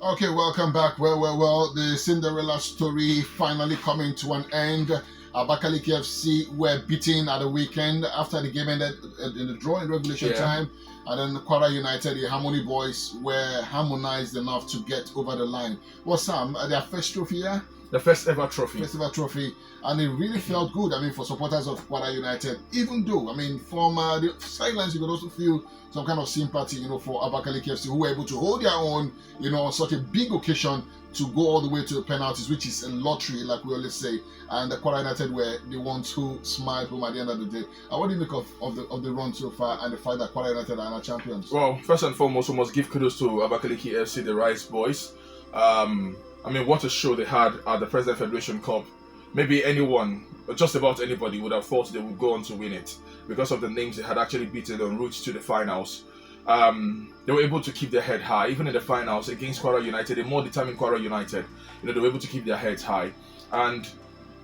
Okay, welcome back. Well. The Cinderella story finally coming to an end. Abakaliki FC were beaten at the weekend after the game ended in the draw in regulation time. And then Kwara United, the Harmony Boys, were harmonized enough to get over the line. Well, Sam, their first trophy here? The first ever trophy. And it really felt good. I mean, for supporters of Kwara United, even though, I mean, from the sidelines, you could also feel some kind of sympathy, for Abakaliki FC, who were able to hold their own, on such a big occasion to go all the way to the penalties, which is a lottery, like we always say. And the Kwara United were the ones who smiled home at the end of the day. And what do you make of the run so far and the fact that Kwara United are now champions? Well, first and foremost, we must give kudos to Abakaliki FC, the Rice Boys. I mean, what a show they had at the President Federation Cup. Maybe anyone, just about anybody, would have thought they would go on to win it because of the names they had actually beaten en route to the finals. They were able to keep their head high, even in the finals against Kwara United, a more determined Kwara United. They were able to keep their heads high. And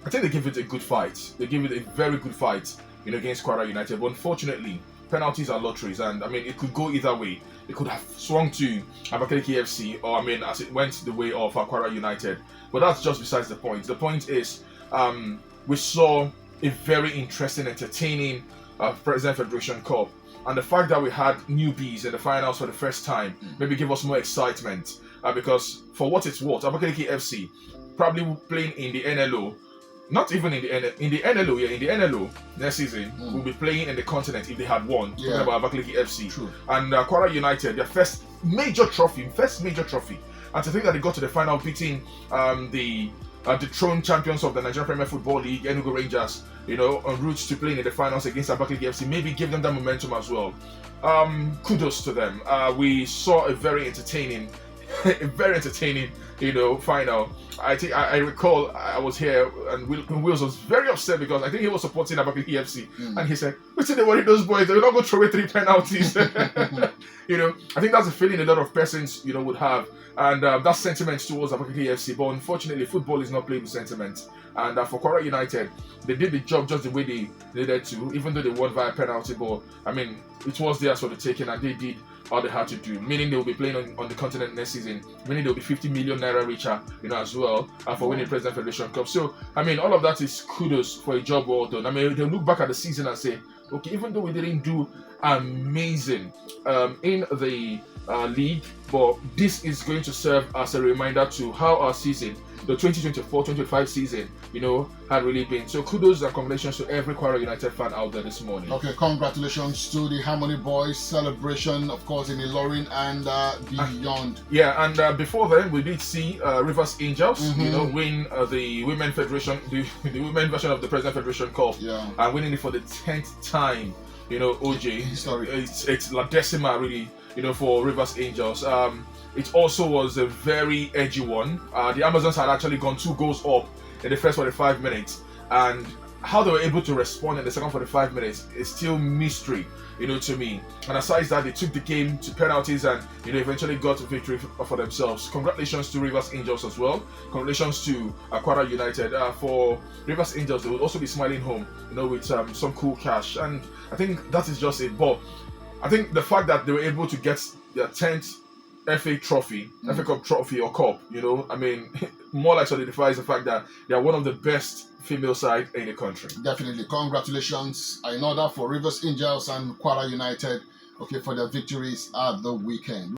I think they gave it a good fight. They gave it a very good fight, against Kwara United. But unfortunately, penalties are lotteries, and I mean, it could go either way. It could have swung to Abakaliki FC, or I mean, as it went the way of Kwara United. But that's just besides the point. The point is, we saw a very interesting, entertaining President Federation Cup. And the fact that we had newbies in the finals for the first time maybe give us more excitement. Because for what it's worth, Abakaliki FC probably playing in the NLO. Not even in the NLO next season, will be playing in the continent if they had won. Talking about Abakaliki FC. True. And Kwara United, their first major trophy. And to think that they got to the final beating the dethroned champions of the Nigerian Premier Football League, Enugu Rangers, en route to playing in the finals against Abakaliki FC, maybe give them that momentum as well. Kudos to them. We saw a very entertaining, final. I recall I was here and Wills was very upset because I think he was supporting Abakaliki FC, and he said, "What's the worry those boys? They're not going to throw away 3 penalties." I think that's a feeling a lot of persons would have, and that sentiment towards Abakaliki FC. But unfortunately, football is not played with sentiment. And for Kwara United, they did the job just the way they needed to, even though they won via penalty. But I mean, it was theirs for the taking, and they did all they had to do. Meaning they will be playing on the continent next season. Meaning they'll be 50 million naira richer, as well, for winning President Federation Cup. So I mean, all of that is kudos for a job well done. I mean, they'll look back at the season and say, okay, even though we didn't do amazing in the league, but this is going to serve as a reminder to how our season, the 2024-2025 season, had really been. So kudos and congratulations to every Kwara United fan out there this morning. Okay, congratulations to the Harmony Boys. Celebration, of course, in Ilorin and beyond. And before then, we did see Rivers Angels, win the women federation, the women version of the President Federation Cup, and winning it for the 10th time. OJ, it's La Decima really, for Rivers Angels. It also was a very edgy one. The Amazons had actually gone 2 goals up in the first 45 minutes, and how they were able to respond in the second 45 minutes is still mystery, to me. And aside that, they took the game to penalties and, eventually got a victory for themselves. Congratulations to Rivers Angels as well. Congratulations to Kwara United. For Rivers Angels, they will also be smiling home, with some cool cash. And I think that is just it. But I think the fact that they were able to get their 10th FA trophy, FA Cup trophy or cup, I mean, more like solidifies the fact that they are one of the best female side in the country. Definitely. Congratulations in order for Rivers Angels and Kwara United, for their victories at the weekend.